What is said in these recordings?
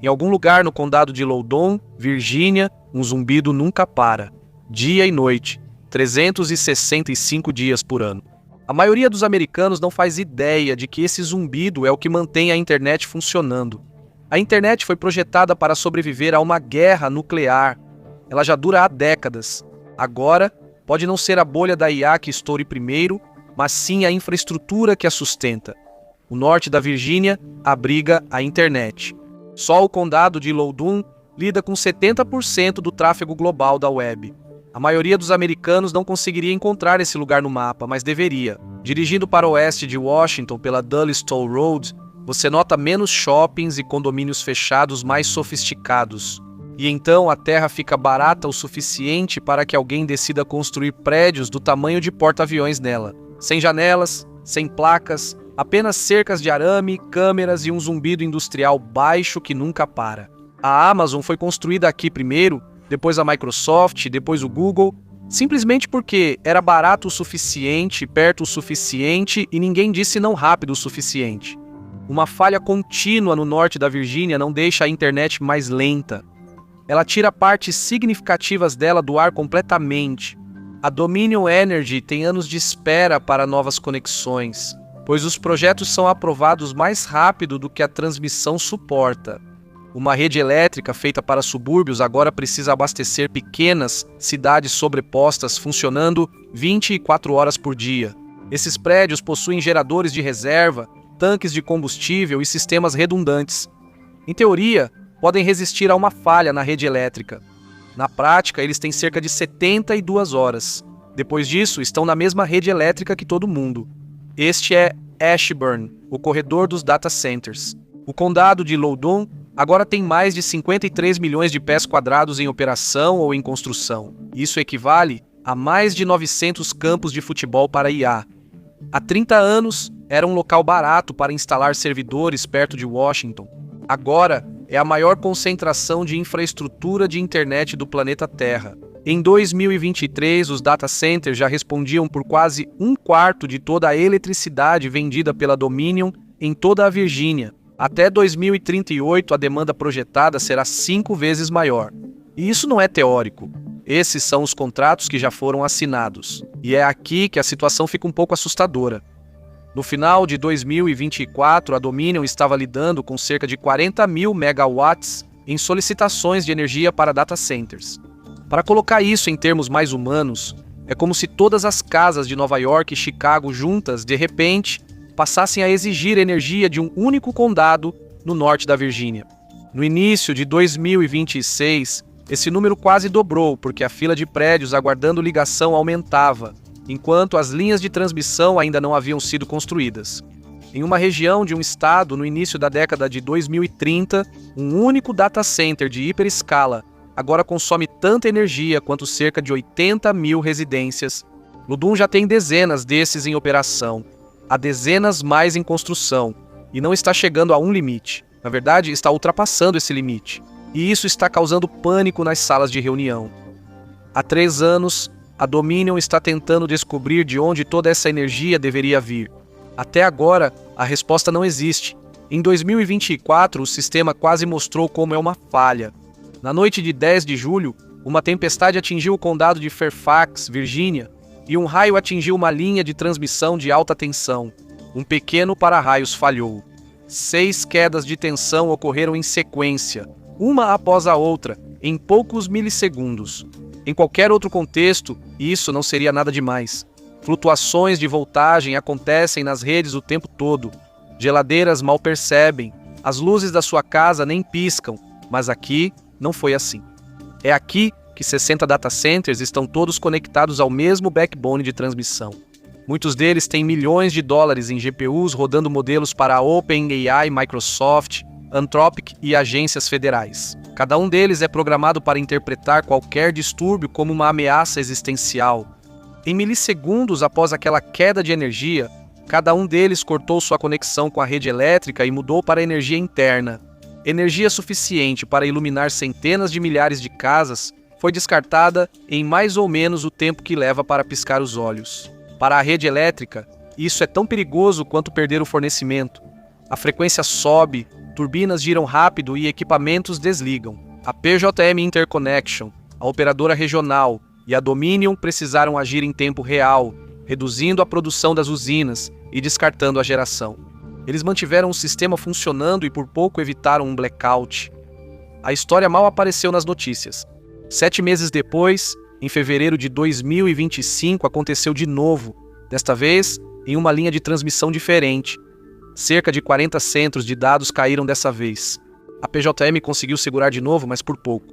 Em algum lugar no condado de Loudoun, Virgínia, um zumbido nunca para. Dia e noite, 365 dias por ano. A maioria dos americanos não faz ideia de que esse zumbido é o que mantém a internet funcionando. A internet foi projetada para sobreviver a uma guerra nuclear. Ela já dura há décadas. Agora, pode não ser a bolha da IA que estoure primeiro, mas sim a infraestrutura que a sustenta. O norte da Virgínia abriga a internet. Só o condado de Loudoun lida com 70% do tráfego global da web. A maioria dos americanos não conseguiria encontrar esse lugar no mapa, mas deveria. Dirigindo para o oeste de Washington pela Dulles Toll Road, você nota menos shoppings e condomínios fechados mais sofisticados. E então a terra fica barata o suficiente para que alguém decida construir prédios do tamanho de porta-aviões nela. Sem janelas, sem placas, apenas cercas de arame, câmeras e um zumbido industrial baixo que nunca para. A Amazon foi construída aqui primeiro, depois a Microsoft, depois o Google, simplesmente porque era barato o suficiente, perto o suficiente e ninguém disse não rápido o suficiente. Uma falha contínua no norte da Virgínia não deixa a internet mais lenta. Ela tira partes significativas dela do ar completamente. A Dominion Energy tem anos de espera para novas conexões, pois os projetos são aprovados mais rápido do que a transmissão suporta. Uma rede elétrica feita para subúrbios agora precisa abastecer pequenas cidades sobrepostas funcionando 24 horas por dia. Esses prédios possuem geradores de reserva, tanques de combustível e sistemas redundantes. Em teoria, podem resistir a uma falha na rede elétrica. Na prática, eles têm cerca de 72 horas. Depois disso, estão na mesma rede elétrica que todo mundo. Este é Ashburn, o corredor dos data centers. O condado de Loudoun agora tem mais de 53 milhões de pés quadrados em operação ou em construção. Isso equivale a mais de 900 campos de futebol para IA. Há 30 anos, era um local barato para instalar servidores perto de Washington. Agora, é a maior concentração de infraestrutura de internet do planeta Terra. Em 2023, os data centers já respondiam por quase um quarto de toda a eletricidade vendida pela Dominion em toda a Virgínia. Até 2038, a demanda projetada será 5 vezes maior. E isso não é teórico. Esses são os contratos que já foram assinados. E é aqui que a situação fica um pouco assustadora. No final de 2024, a Dominion estava lidando com cerca de 40 mil megawatts em solicitações de energia para data centers. Para colocar isso em termos mais humanos, é como se todas as casas de Nova York e Chicago juntas, de repente, passassem a exigir energia de um único condado no norte da Virgínia. No início de 2026, esse número quase dobrou porque a fila de prédios aguardando ligação aumentava, enquanto as linhas de transmissão ainda não haviam sido construídas. Em uma região de um estado no início da década de 2030, um único data center de hiperescala agora consome tanta energia quanto cerca de 80 mil residências. Loudoun já tem dezenas desses em operação. Há dezenas mais em construção, e não está chegando a um limite. Na verdade, está ultrapassando esse limite. E isso está causando pânico nas salas de reunião. Há 3 anos, a Dominion está tentando descobrir de onde toda essa energia deveria vir. Até agora, a resposta não existe. Em 2024, o sistema quase mostrou como é uma falha. Na noite de 10 de julho, uma tempestade atingiu o condado de Fairfax, Virgínia, e um raio atingiu uma linha de transmissão de alta tensão. Um pequeno para-raios falhou. 6 quedas de tensão ocorreram em sequência, uma após a outra, em poucos milissegundos. Em qualquer outro contexto, isso não seria nada demais. Flutuações de voltagem acontecem nas redes o tempo todo. Geladeiras mal percebem, as luzes da sua casa nem piscam, mas aqui não foi assim. É aqui que 60 data centers estão todos conectados ao mesmo backbone de transmissão. Muitos deles têm milhões de dólares em GPUs rodando modelos para a OpenAI, Microsoft, Anthropic e agências federais. Cada um deles é programado para interpretar qualquer distúrbio como uma ameaça existencial. Em milissegundos após aquela queda de energia, cada um deles cortou sua conexão com a rede elétrica e mudou para energia interna. Energia suficiente para iluminar centenas de milhares de casas foi descartada em mais ou menos o tempo que leva para piscar os olhos. Para a rede elétrica, isso é tão perigoso quanto perder o fornecimento. A frequência sobe, turbinas giram rápido e equipamentos desligam. A PJM Interconnection, a operadora regional e a Dominion precisaram agir em tempo real, reduzindo a produção das usinas e descartando a geração. Eles mantiveram o sistema funcionando e por pouco evitaram um blackout. A história mal apareceu nas notícias. 7 meses depois, em fevereiro de 2025, aconteceu de novo, desta vez em uma linha de transmissão diferente. Cerca de 40 centros de dados caíram dessa vez. A PJM conseguiu segurar de novo, mas por pouco.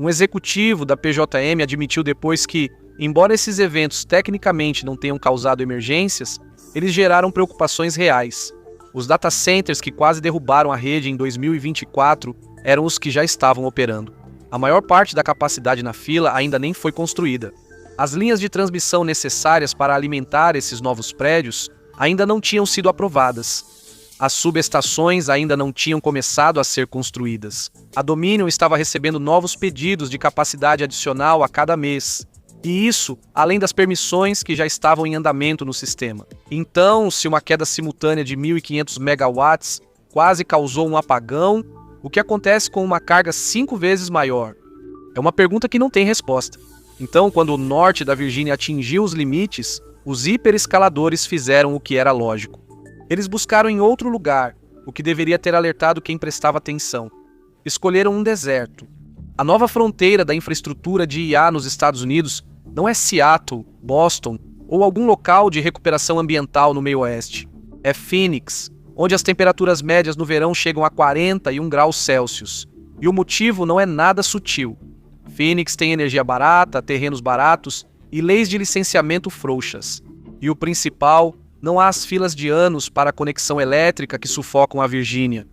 Um executivo da PJM admitiu depois que, embora esses eventos tecnicamente não tenham causado emergências, eles geraram preocupações reais. Os data centers que quase derrubaram a rede em 2024 eram os que já estavam operando. A maior parte da capacidade na fila ainda nem foi construída. As linhas de transmissão necessárias para alimentar esses novos prédios ainda não tinham sido aprovadas. As subestações ainda não tinham começado a ser construídas. A Dominion estava recebendo novos pedidos de capacidade adicional a cada mês. E isso, além das permissões que já estavam em andamento no sistema. Então, se uma queda simultânea de 1.500 megawatts quase causou um apagão, o que acontece com uma carga 5 vezes maior? É uma pergunta que não tem resposta. Então, quando o norte da Virgínia atingiu os limites, os hiperescaladores fizeram o que era lógico. Eles buscaram em outro lugar, o que deveria ter alertado quem prestava atenção. Escolheram um deserto. A nova fronteira da infraestrutura de IA nos Estados Unidos não é Seattle, Boston ou algum local de recuperação ambiental no meio oeste. É Phoenix, onde as temperaturas médias no verão chegam a 41 graus Celsius. E o motivo não é nada sutil. Phoenix tem energia barata, terrenos baratos e leis de licenciamento frouxas. E o principal, não há as filas de anos para a conexão elétrica que sufocam a Virgínia.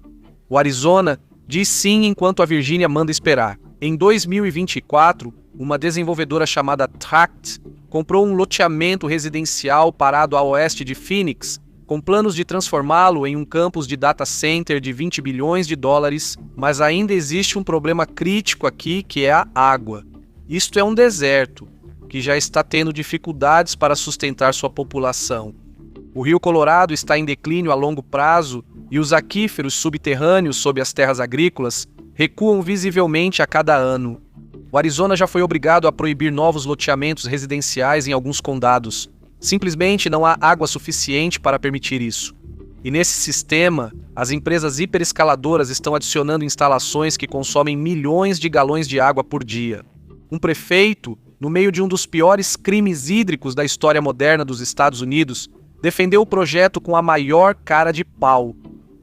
O Arizona diz sim enquanto a Virgínia manda esperar. Em 2024, uma desenvolvedora chamada Tract comprou um loteamento residencial parado a oeste de Phoenix, com planos de transformá-lo em um campus de data center de 20 bilhões de dólares, mas ainda existe um problema crítico aqui, que é a água. Isto é um deserto, que já está tendo dificuldades para sustentar sua população. O Rio Colorado está em declínio a longo prazo e os aquíferos subterrâneos sob as terras agrícolas recuam visivelmente a cada ano. O Arizona já foi obrigado a proibir novos loteamentos residenciais em alguns condados. Simplesmente não há água suficiente para permitir isso. E nesse sistema, as empresas hiperescaladoras estão adicionando instalações que consomem milhões de galões de água por dia. Um prefeito, no meio de um dos piores crimes hídricos da história moderna dos Estados Unidos, defendeu o projeto com a maior cara de pau.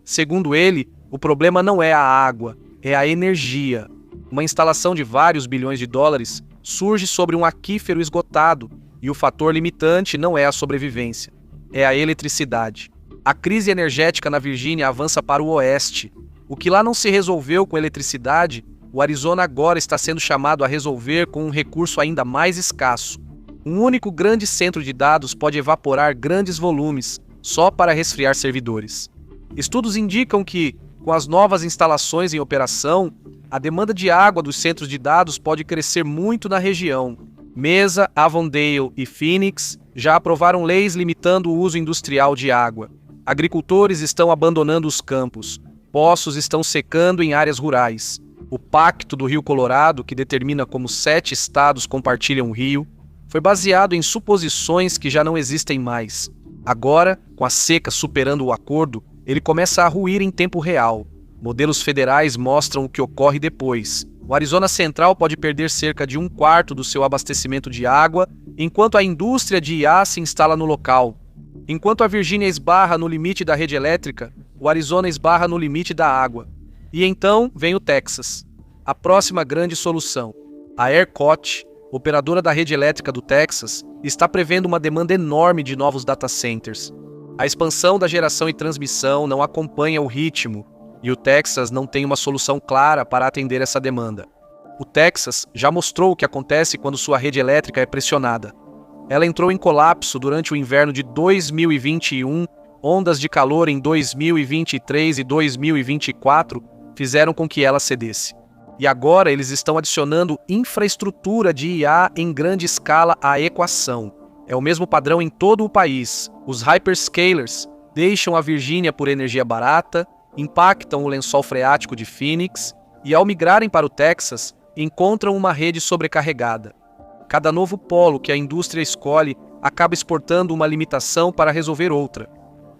Segundo ele, o problema não é a água, é a energia. Uma instalação de vários bilhões de dólares surge sobre um aquífero esgotado, e o fator limitante não é a sobrevivência, é a eletricidade. A crise energética na Virgínia avança para o oeste. O que lá não se resolveu com eletricidade, o Arizona agora está sendo chamado a resolver com um recurso ainda mais escasso. Um único grande centro de dados pode evaporar grandes volumes, só para resfriar servidores. Estudos indicam que, com as novas instalações em operação, a demanda de água dos centros de dados pode crescer muito na região. Mesa, Avondale e Phoenix já aprovaram leis limitando o uso industrial de água. Agricultores estão abandonando os campos. Poços estão secando em áreas rurais. O Pacto do Rio Colorado, que determina como 7 estados compartilham o rio, foi baseado em suposições que já não existem mais. Agora, com a seca superando o acordo, ele começa a ruir em tempo real. Modelos federais mostram o que ocorre depois. O Arizona Central pode perder cerca de 1/4 do seu abastecimento de água, enquanto a indústria de IA se instala no local. Enquanto a Virgínia esbarra no limite da rede elétrica, o Arizona esbarra no limite da água. E então vem o Texas. A próxima grande solução. A ERCOT, operadora da rede elétrica do Texas, está prevendo uma demanda enorme de novos data centers. A expansão da geração e transmissão não acompanha o ritmo, e o Texas não tem uma solução clara para atender essa demanda. O Texas já mostrou o que acontece quando sua rede elétrica é pressionada. Ela entrou em colapso durante o inverno de 2021, ondas de calor em 2023 e 2024 fizeram com que ela cedesse. E agora eles estão adicionando infraestrutura de IA em grande escala à equação. É o mesmo padrão em todo o país. Os hyperscalers deixam a Virgínia por energia barata, impactam o lençol freático de Phoenix e, ao migrarem para o Texas, encontram uma rede sobrecarregada. Cada novo polo que a indústria escolhe acaba exportando uma limitação para resolver outra.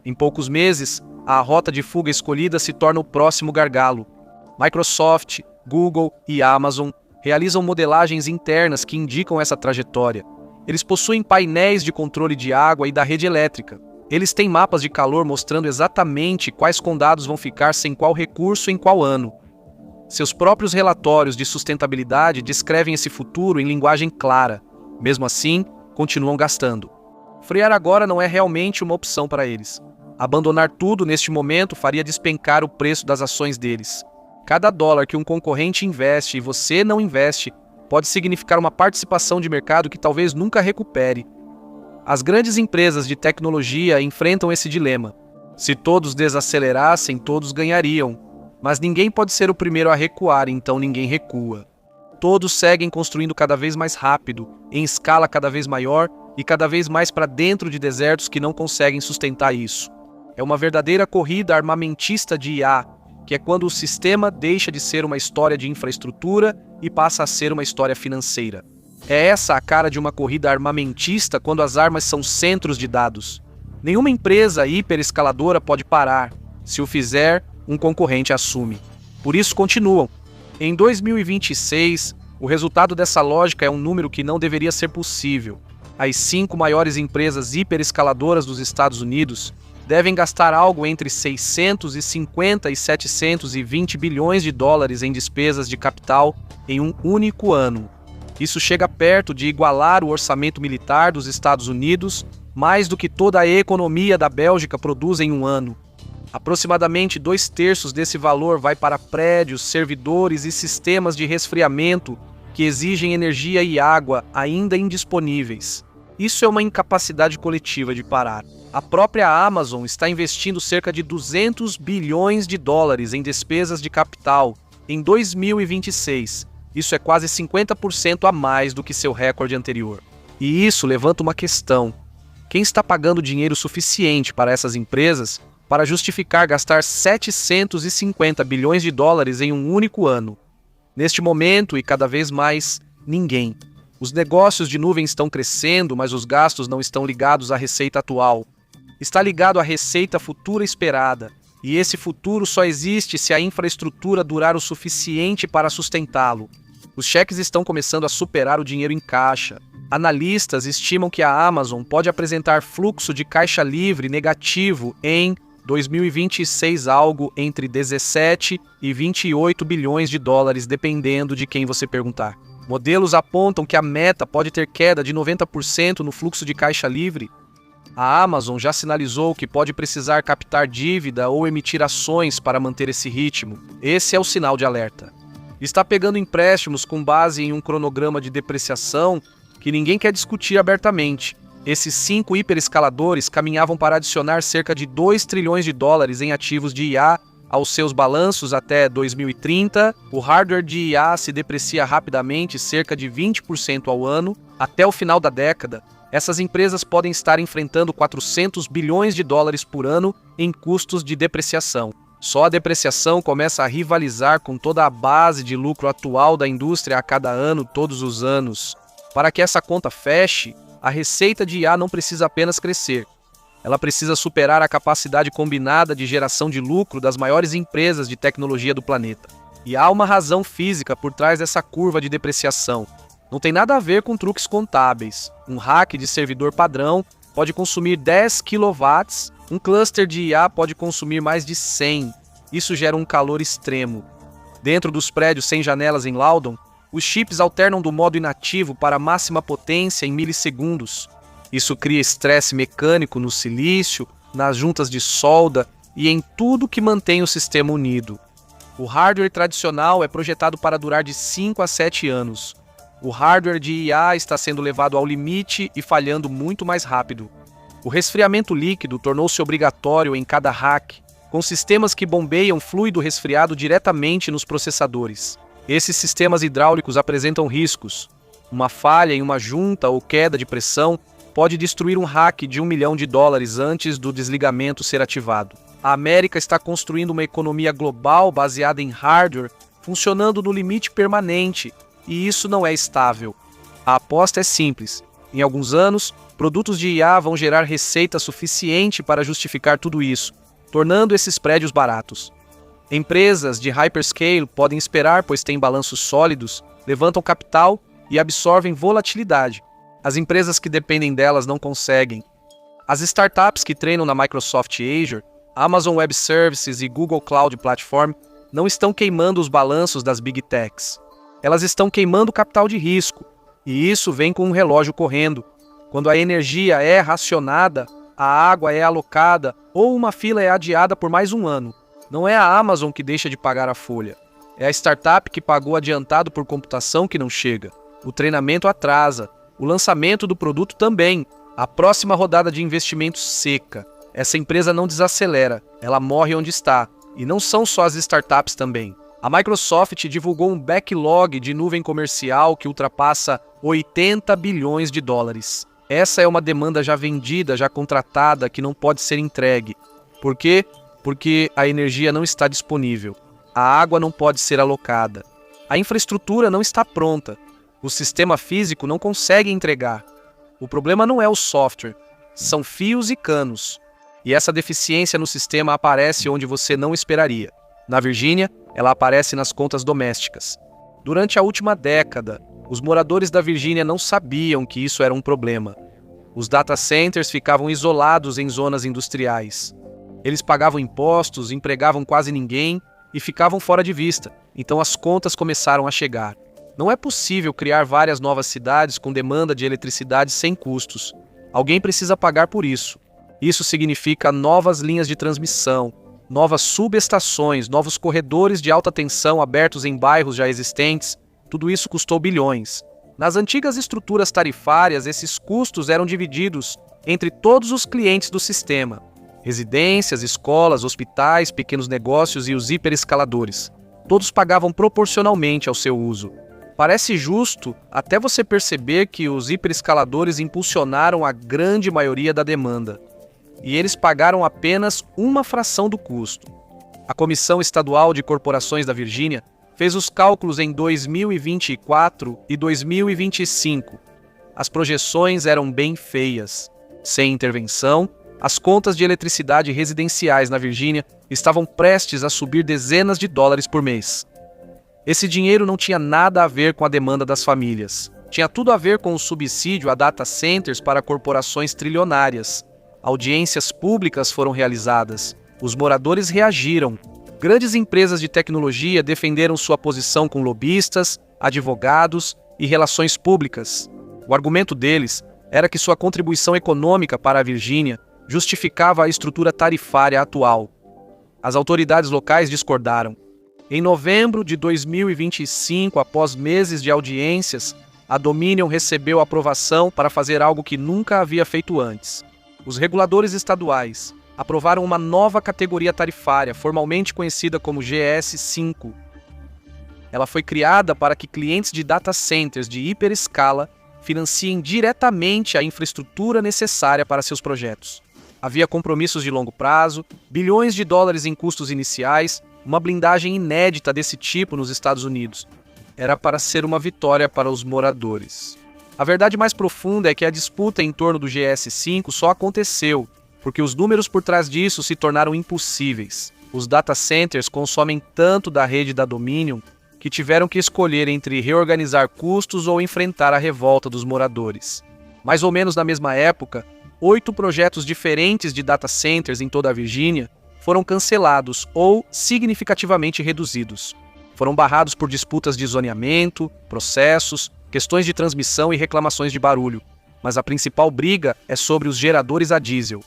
Em poucos meses, a rota de fuga escolhida se torna o próximo gargalo. Microsoft, Google e Amazon realizam modelagens internas que indicam essa trajetória. Eles possuem painéis de controle de água e da rede elétrica. Eles têm mapas de calor mostrando exatamente quais condados vão ficar sem qual recurso em qual ano. Seus próprios relatórios de sustentabilidade descrevem esse futuro em linguagem clara. Mesmo assim, continuam gastando. Frear agora não é realmente uma opção para eles. Abandonar tudo neste momento faria despencar o preço das ações deles. Cada dólar que um concorrente investe e você não investe pode significar uma participação de mercado que talvez nunca recupere. As grandes empresas de tecnologia enfrentam esse dilema. Se todos desacelerassem, todos ganhariam. Mas ninguém pode ser o primeiro a recuar, então ninguém recua. Todos seguem construindo cada vez mais rápido, em escala cada vez maior e cada vez mais para dentro de desertos que não conseguem sustentar isso. É uma verdadeira corrida armamentista de IA, que é quando o sistema deixa de ser uma história de infraestrutura e passa a ser uma história financeira. É essa a cara de uma corrida armamentista quando as armas são centros de dados. Nenhuma empresa hiperescaladora pode parar. Se o fizer, um concorrente assume. Por isso continuam. Em 2026, o resultado dessa lógica é um número que não deveria ser possível. As 5 maiores empresas hiperescaladoras dos Estados Unidos devem gastar algo entre 650 e 720 bilhões de dólares em despesas de capital em um único ano. Isso chega perto de igualar o orçamento militar dos Estados Unidos, mais do que toda a economia da Bélgica produz em um ano. Aproximadamente 2/3 desse valor vai para prédios, servidores e sistemas de resfriamento que exigem energia e água ainda indisponíveis. Isso é uma incapacidade coletiva de parar. A própria Amazon está investindo cerca de 200 bilhões de dólares em despesas de capital em 2026. Isso é quase 50% a mais do que seu recorde anterior. E isso levanta uma questão. Quem está pagando dinheiro suficiente para essas empresas para justificar gastar 750 bilhões de dólares em um único ano? Neste momento, e cada vez mais, ninguém. Os negócios de nuvem estão crescendo, mas os gastos não estão ligados à receita atual. Está ligado à receita futura esperada, e esse futuro só existe se a infraestrutura durar o suficiente para sustentá-lo. Os cheques estão começando a superar o dinheiro em caixa. Analistas estimam que a Amazon pode apresentar fluxo de caixa livre negativo em 2026, algo entre 17 e 28 bilhões de dólares, dependendo de quem você perguntar. Modelos apontam que a meta pode ter queda de 90% no fluxo de caixa livre. A Amazon já sinalizou que pode precisar captar dívida ou emitir ações para manter esse ritmo. Esse é o sinal de alerta. Está pegando empréstimos com base em um cronograma de depreciação que ninguém quer discutir abertamente. Esses 5 hiperescaladores caminhavam para adicionar cerca de 2 trilhões de dólares em ativos de IA aos seus balanços até 2030. O hardware de IA se deprecia rapidamente, cerca de 20% ao ano. Até o final da década, essas empresas podem estar enfrentando 400 bilhões de dólares por ano em custos de depreciação. Só a depreciação começa a rivalizar com toda a base de lucro atual da indústria a cada ano, todos os anos. Para que essa conta feche, a receita de IA não precisa apenas crescer. Ela precisa superar a capacidade combinada de geração de lucro das maiores empresas de tecnologia do planeta. E há uma razão física por trás dessa curva de depreciação. Não tem nada a ver com truques contábeis. Um rack de servidor padrão pode consumir 10 kW, um cluster de IA pode consumir mais de 100. Isso gera um calor extremo. Dentro dos prédios sem janelas em Loudoun, os chips alternam do modo inativo para a máxima potência em milissegundos. Isso cria estresse mecânico no silício, nas juntas de solda e em tudo que mantém o sistema unido. O hardware tradicional é projetado para durar de 5 a 7 anos. O hardware de IA está sendo levado ao limite e falhando muito mais rápido. O resfriamento líquido tornou-se obrigatório em cada rack, com sistemas que bombeiam fluido resfriado diretamente nos processadores. Esses sistemas hidráulicos apresentam riscos. Uma falha em uma junta ou queda de pressão pode destruir um rack de $1 milhão antes do desligamento ser ativado. A América está construindo uma economia global baseada em hardware, funcionando no limite permanente, e isso não é estável. A aposta é simples. Em alguns anos, produtos de IA vão gerar receita suficiente para justificar tudo isso, tornando esses prédios baratos. Empresas de hyperscale podem esperar, pois têm balanços sólidos, levantam capital e absorvem volatilidade. As empresas que dependem delas não conseguem. As startups que treinam na Microsoft Azure, Amazon Web Services e Google Cloud Platform não estão queimando os balanços das Big Techs. Elas estão queimando capital de risco, e isso vem com um relógio correndo. Quando a energia é racionada, a água é alocada ou uma fila é adiada por mais um ano. Não é a Amazon que deixa de pagar a folha. É a startup que pagou adiantado por computação que não chega. O treinamento atrasa. O lançamento do produto também. A próxima rodada de investimentos seca. Essa empresa não desacelera. Ela morre onde está. E não são só as startups também. A Microsoft divulgou um backlog de nuvem comercial que ultrapassa 80 bilhões de dólares. Essa é uma demanda já vendida, já contratada, que não pode ser entregue. Por quê? Porque a energia não está disponível. A água não pode ser alocada. A infraestrutura não está pronta. O sistema físico não consegue entregar. O problema não é o software, são fios e canos. E essa deficiência no sistema aparece onde você não esperaria. Na Virgínia, ela aparece nas contas domésticas. Durante a última década, os moradores da Virgínia não sabiam que isso era um problema. Os data centers ficavam isolados em zonas industriais. Eles pagavam impostos, empregavam quase ninguém e ficavam fora de vista. Então as contas começaram a chegar. Não é possível criar várias novas cidades com demanda de eletricidade sem custos. Alguém precisa pagar por isso. Isso significa novas linhas de transmissão, novas subestações, novos corredores de alta tensão abertos em bairros já existentes. Tudo isso custou bilhões. Nas antigas estruturas tarifárias, esses custos eram divididos entre todos os clientes do sistema. Residências, escolas, hospitais, pequenos negócios e os hiperescaladores. Todos pagavam proporcionalmente ao seu uso. Parece justo até você perceber que os hiperescaladores impulsionaram a grande maioria da demanda. E eles pagaram apenas uma fração do custo. A Comissão Estadual de Corporações da Virgínia fez os cálculos em 2024 e 2025. As projeções eram bem feias. Sem intervenção, as contas de eletricidade residenciais na Virgínia estavam prestes a subir dezenas de dólares por mês. Esse dinheiro não tinha nada a ver com a demanda das famílias. Tinha tudo a ver com o subsídio a data centers para corporações trilionárias. Audiências públicas foram realizadas. Os moradores reagiram. Grandes empresas de tecnologia defenderam sua posição com lobistas, advogados e relações públicas. O argumento deles era que sua contribuição econômica para a Virgínia justificava a estrutura tarifária atual. As autoridades locais discordaram. Em novembro de 2025, após meses de audiências, a Dominion recebeu aprovação para fazer algo que nunca havia feito antes. Os reguladores estaduais aprovaram uma nova categoria tarifária, formalmente conhecida como GS5. Ela foi criada para que clientes de data centers de hiperescala financiem diretamente a infraestrutura necessária para seus projetos. Havia compromissos de longo prazo, bilhões de dólares em custos iniciais, uma blindagem inédita desse tipo nos Estados Unidos. Era para ser uma vitória para os moradores. A verdade mais profunda é que a disputa em torno do GS5 só aconteceu porque os números por trás disso se tornaram impossíveis. Os data centers consomem tanto da rede da Dominion que tiveram que escolher entre reorganizar custos ou enfrentar a revolta dos moradores. Mais ou menos na mesma época, 8 projetos diferentes de data centers em toda a Virgínia foram cancelados ou significativamente reduzidos. Foram barrados por disputas de zoneamento, processos, questões de transmissão e reclamações de barulho. Mas a principal briga é sobre os geradores a diesel.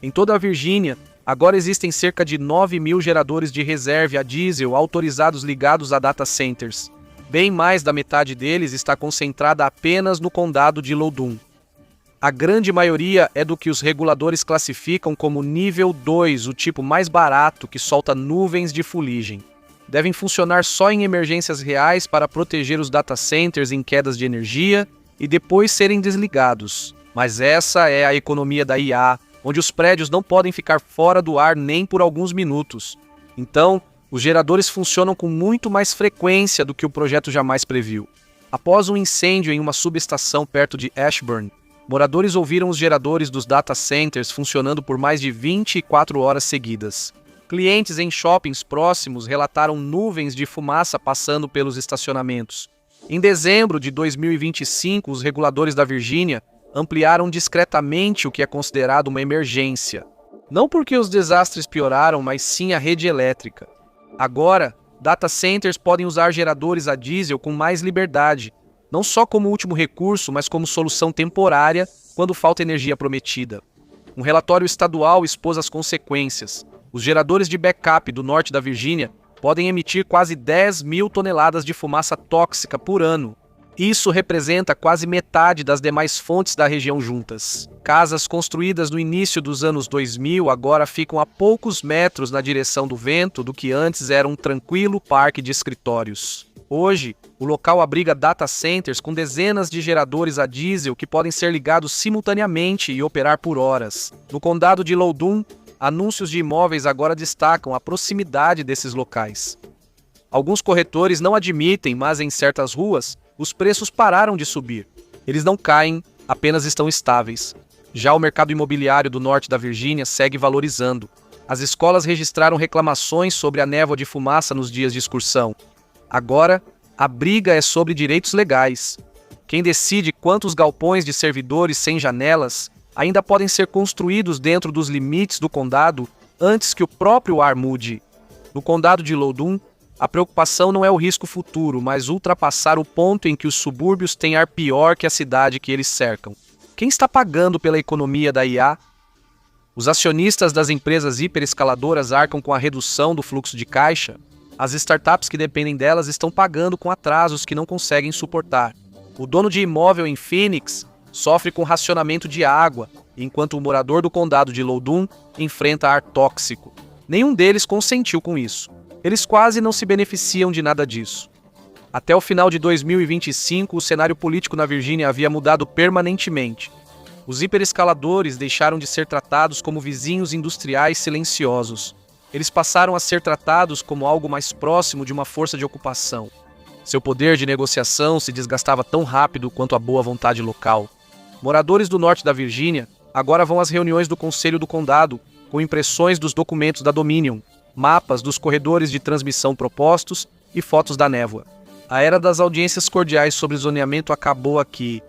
Em toda a Virgínia, agora existem cerca de 9.000 geradores de reserva a diesel autorizados ligados a data centers. Bem mais da metade deles está concentrada apenas no condado de Loudoun. A grande maioria é do que os reguladores classificam como nível 2, o tipo mais barato que solta nuvens de fuligem. Devem funcionar só em emergências reais para proteger os data centers em quedas de energia e depois serem desligados. Mas essa é a economia da IA, onde os prédios não podem ficar fora do ar nem por alguns minutos. Então, os geradores funcionam com muito mais frequência do que o projeto jamais previu. Após um incêndio em uma subestação perto de Ashburn, moradores ouviram os geradores dos data centers funcionando por mais de 24 horas seguidas. Clientes em shoppings próximos relataram nuvens de fumaça passando pelos estacionamentos. Em dezembro de 2025, os reguladores da Virgínia ampliaram discretamente o que é considerado uma emergência. Não porque os desastres pioraram, mas sim a rede elétrica. Agora, data centers podem usar geradores a diesel com mais liberdade, não só como último recurso, mas como solução temporária quando falta energia prometida. Um relatório estadual expôs as consequências. Os geradores de backup do norte da Virgínia podem emitir quase 10 mil toneladas de fumaça tóxica por ano. Isso representa quase metade das demais fontes da região juntas. Casas construídas no início dos anos 2000 agora ficam a poucos metros na direção do vento do que antes era um tranquilo parque de escritórios. Hoje, o local abriga data centers com dezenas de geradores a diesel que podem ser ligados simultaneamente e operar por horas. No condado de Loudoun, anúncios de imóveis agora destacam a proximidade desses locais. Alguns corretores não admitem, mas em certas ruas, os preços pararam de subir. Eles não caem, apenas estão estáveis. Já o mercado imobiliário do norte da Virgínia segue valorizando. As escolas registraram reclamações sobre a névoa de fumaça nos dias de excursão. Agora, a briga é sobre direitos legais. Quem decide quantos galpões de servidores sem janelas ainda podem ser construídos dentro dos limites do condado antes que o próprio ar mude. No condado de Loudoun, a preocupação não é o risco futuro, mas ultrapassar o ponto em que os subúrbios têm ar pior que a cidade que eles cercam. Quem está pagando pela economia da IA? Os acionistas das empresas hiperescaladoras arcam com a redução do fluxo de caixa. As startups que dependem delas estão pagando com atrasos que não conseguem suportar. O dono de imóvel em Phoenix sofre com racionamento de água, enquanto o morador do condado de Loudoun enfrenta ar tóxico. Nenhum deles consentiu com isso. Eles quase não se beneficiam de nada disso. Até o final de 2025, o cenário político na Virgínia havia mudado permanentemente. Os hiperescaladores deixaram de ser tratados como vizinhos industriais silenciosos. Eles passaram a ser tratados como algo mais próximo de uma força de ocupação. Seu poder de negociação se desgastava tão rápido quanto a boa vontade local. Moradores do norte da Virgínia agora vão às reuniões do Conselho do Condado com impressões dos documentos da Dominion, mapas dos corredores de transmissão propostos e fotos da névoa. A era das audiências cordiais sobre zoneamento acabou aqui.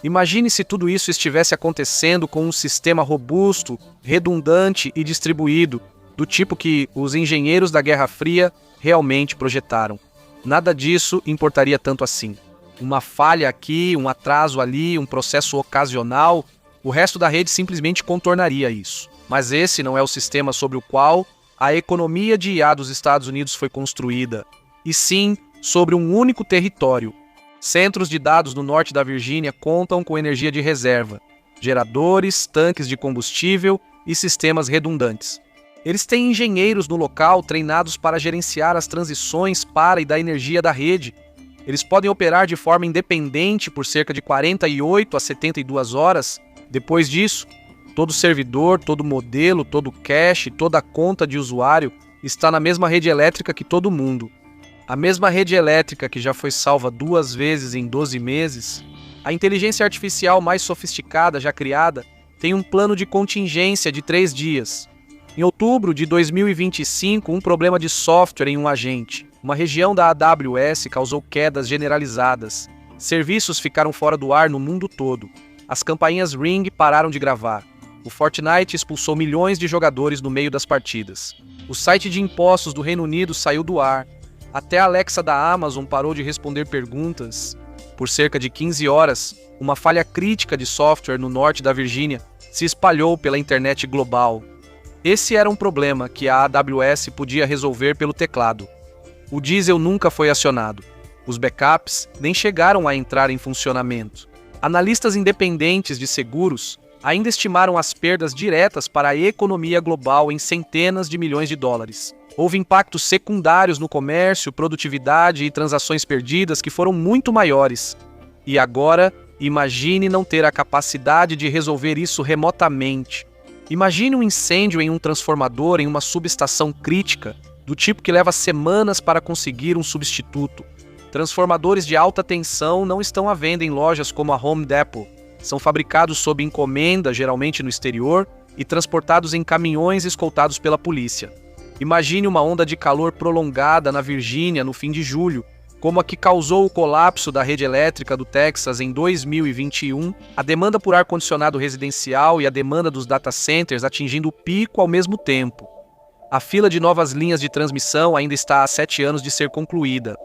Imagine se tudo isso estivesse acontecendo com um sistema robusto, redundante e distribuído, do tipo que os engenheiros da Guerra Fria realmente projetaram. Nada disso importaria tanto assim. Uma falha aqui, um atraso ali, um processo ocasional, o resto da rede simplesmente contornaria isso. Mas esse não é o sistema sobre o qual a economia de IA dos Estados Unidos foi construída, e sim sobre um único território. Centros de dados no norte da Virgínia contam com energia de reserva, geradores, tanques de combustível e sistemas redundantes. Eles têm engenheiros no local treinados para gerenciar as transições para e da energia da rede. Eles podem operar de forma independente por cerca de 48 a 72 horas. Depois disso, todo servidor, todo modelo, todo cache, toda conta de usuário está na mesma rede elétrica que todo mundo. A mesma rede elétrica que já foi salva 2 vezes em 12 meses, a inteligência artificial mais sofisticada já criada tem um plano de contingência de 3 dias. Em outubro de 2025, um problema de software em um agente. Uma região da AWS causou quedas generalizadas. Serviços ficaram fora do ar no mundo todo. As campainhas Ring pararam de gravar. O Fortnite expulsou milhões de jogadores no meio das partidas. O site de impostos do Reino Unido saiu do ar. Até a Alexa da Amazon parou de responder perguntas. Por cerca de 15 horas, uma falha crítica de software no norte da Virgínia se espalhou pela internet global. Esse era um problema que a AWS podia resolver pelo teclado. O diesel nunca foi acionado. Os backups nem chegaram a entrar em funcionamento. Analistas independentes de seguros ainda estimaram as perdas diretas para a economia global em centenas de milhões de dólares. Houve impactos secundários no comércio, produtividade e transações perdidas que foram muito maiores. E agora, imagine não ter a capacidade de resolver isso remotamente. Imagine um incêndio em um transformador em uma subestação crítica, do tipo que leva semanas para conseguir um substituto. Transformadores de alta tensão não estão à venda em lojas como a Home Depot. São fabricados sob encomenda, geralmente no exterior, e transportados em caminhões escoltados pela polícia. Imagine uma onda de calor prolongada na Virgínia no fim de julho, como a que causou o colapso da rede elétrica do Texas em 2021, a demanda por ar-condicionado residencial e a demanda dos data centers atingindo o pico ao mesmo tempo. A fila de novas linhas de transmissão ainda está há 7 anos de ser concluída.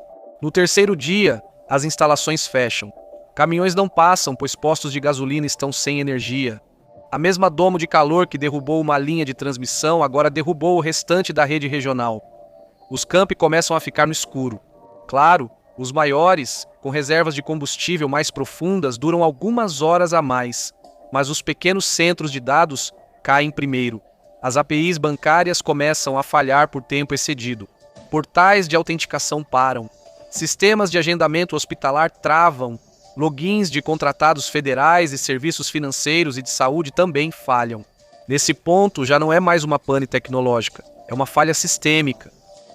No terceiro dia, as instalações fecham. Caminhões não passam, pois postos de gasolina estão sem energia. A mesma domo de calor que derrubou uma linha de transmissão agora derrubou o restante da rede regional. Os campi começam a ficar no escuro. Claro, os maiores, com reservas de combustível mais profundas, duram algumas horas a mais, mas os pequenos centros de dados caem primeiro. As APIs bancárias começam a falhar por tempo excedido. Portais de autenticação param. Sistemas de agendamento hospitalar travam. Logins de contratados federais e serviços financeiros e de saúde também falham. Nesse ponto, já não é mais uma pane tecnológica, é uma falha sistêmica.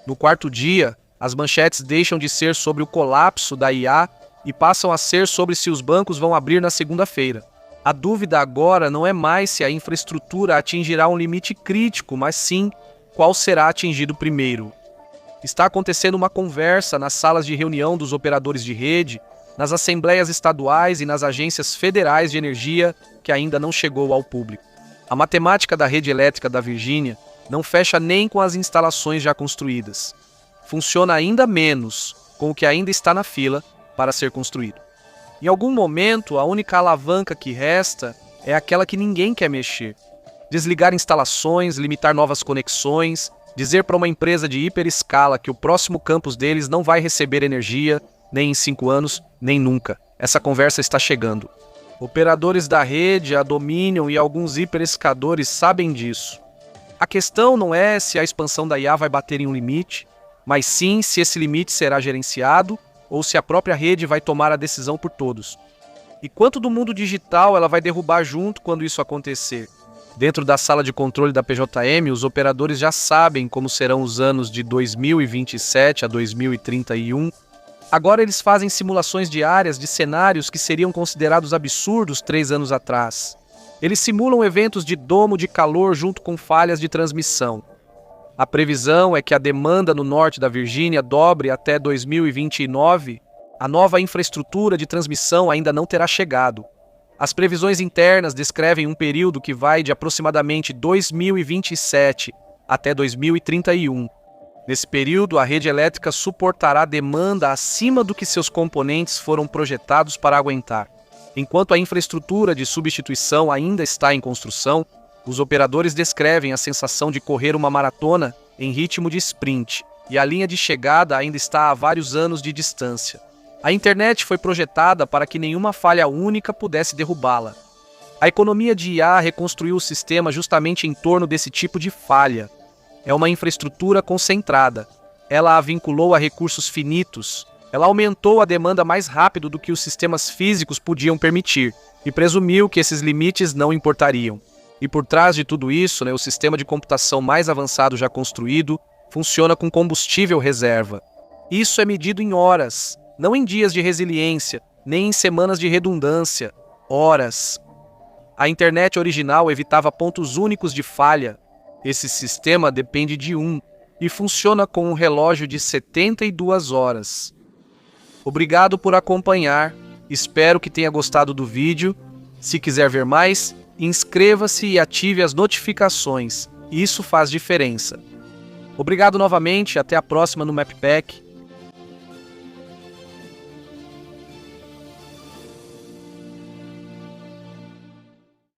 No quarto dia, as manchetes deixam de ser sobre o colapso da IA e passam a ser sobre se os bancos vão abrir na segunda-feira. A dúvida agora não é mais se a infraestrutura atingirá um limite crítico, mas sim qual será atingido primeiro. Está acontecendo uma conversa nas salas de reunião dos operadores de rede, nas assembleias estaduais e nas agências federais de energia que ainda não chegou ao público. A matemática da rede elétrica da Virgínia não fecha nem com as instalações já construídas. Funciona ainda menos com o que ainda está na fila para ser construído. Em algum momento, a única alavanca que resta é aquela que ninguém quer mexer. Desligar instalações, limitar novas conexões, dizer para uma empresa de hiperescala que o próximo campus deles não vai receber energia, nem em 5 anos, nem nunca. Essa conversa está chegando. Operadores da rede, a Dominion e alguns hiperescadores sabem disso. A questão não é se a expansão da IA vai bater em um limite, mas sim se esse limite será gerenciado ou se a própria rede vai tomar a decisão por todos. E quanto do mundo digital ela vai derrubar junto quando isso acontecer? Dentro da sala de controle da PJM, os operadores já sabem como serão os anos de 2027 a 2031. Agora eles fazem simulações diárias de cenários que seriam considerados absurdos 3 anos atrás. Eles simulam eventos de domo de calor junto com falhas de transmissão. A previsão é que a demanda no norte da Virgínia dobre até 2029. A nova infraestrutura de transmissão ainda não terá chegado. As previsões internas descrevem um período que vai de aproximadamente 2027 até 2031. Nesse período, a rede elétrica suportará demanda acima do que seus componentes foram projetados para aguentar. Enquanto a infraestrutura de substituição ainda está em construção, os operadores descrevem a sensação de correr uma maratona em ritmo de sprint, e a linha de chegada ainda está a vários anos de distância. A internet foi projetada para que nenhuma falha única pudesse derrubá-la. A economia de IA reconstruiu o sistema justamente em torno desse tipo de falha. É uma infraestrutura concentrada. Ela a vinculou a recursos finitos. Ela aumentou a demanda mais rápido do que os sistemas físicos podiam permitir, e presumiu que esses limites não importariam. E por trás de tudo isso, o sistema de computação mais avançado já construído funciona com combustível reserva. Isso é medido em horas, não em dias de resiliência, nem em semanas de redundância. Horas. A internet original evitava pontos únicos de falha. Esse sistema depende de e funciona com um relógio de 72 horas. Obrigado por acompanhar. Espero que tenha gostado do vídeo. Se quiser ver mais, inscreva-se e ative as notificações. Isso faz diferença. Obrigado novamente, até a próxima no MapPack.